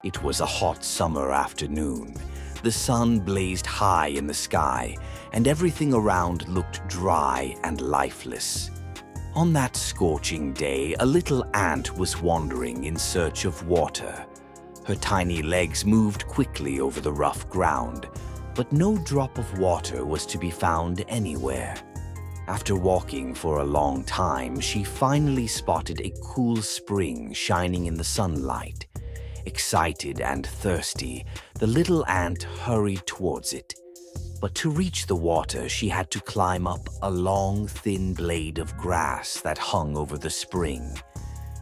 It was a hot summer afternoon. The sun blazed high in the sky, and everything around looked dry and lifeless. On that scorching day, a little ant was wandering in search of water. Her tiny legs moved quickly over the rough ground, but no drop of water was to be found anywhere. After walking for a long time, she finally spotted a cool spring shining in the sunlight. Excited and thirsty, the little ant hurried towards it. But to reach the water, she had to climb up a long, thin blade of grass that hung over the spring.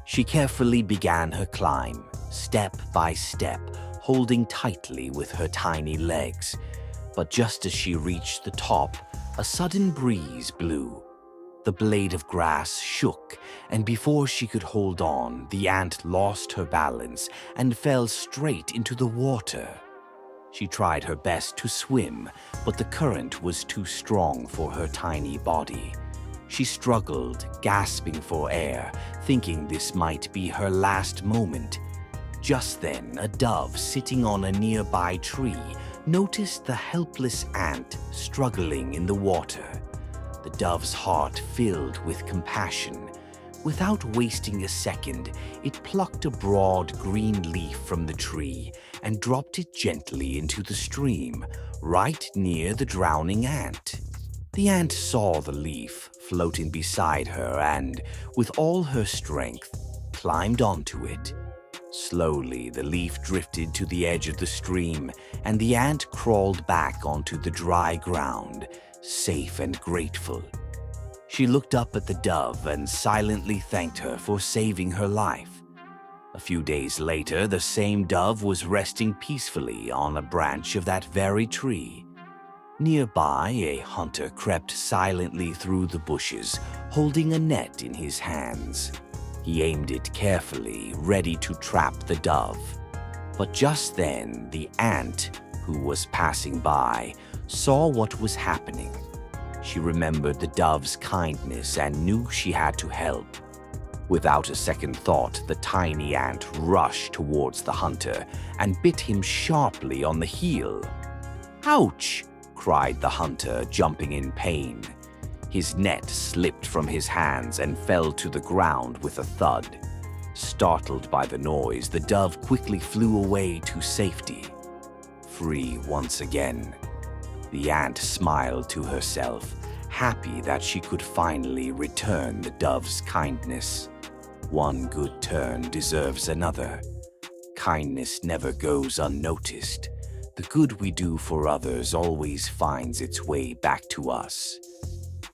She carefully began her climb, step by step, holding tightly with her tiny legs. But just as she reached the top, a sudden breeze blew. The blade of grass shook, and before she could hold on, the ant lost her balance and fell straight into the water. She tried her best to swim, but the current was too strong for her tiny body. She struggled, gasping for air, thinking this might be her last moment. Just then, a dove sitting on a nearby tree noticed the helpless ant struggling in the water. The dove's heart filled with compassion. Without wasting a second, it plucked a broad green leaf from the tree and dropped it gently into the stream, right near the drowning ant. The ant saw the leaf floating beside her and, with all her strength, climbed onto it. Slowly, the leaf drifted to the edge of the stream, and the ant crawled back onto the dry ground, safe and grateful. She looked up at the dove and silently thanked her for saving her life. A few days later, the same dove was resting peacefully on a branch of that very tree. Nearby, a hunter crept silently through the bushes, holding a net in his hands. He aimed it carefully, ready to trap the dove. But just then, the ant, who was passing by, saw what was happening. She remembered the dove's kindness and knew she had to help. Without a second thought, the tiny ant rushed towards the hunter and bit him sharply on the heel. "Ouch!" cried the hunter, jumping in pain. His net slipped from his hands and fell to the ground with a thud. Startled by the noise, the dove quickly flew away to safety. Free once again. The ant smiled to herself, happy that she could finally return the dove's kindness. One good turn deserves another. Kindness never goes unnoticed. The good we do for others always finds its way back to us.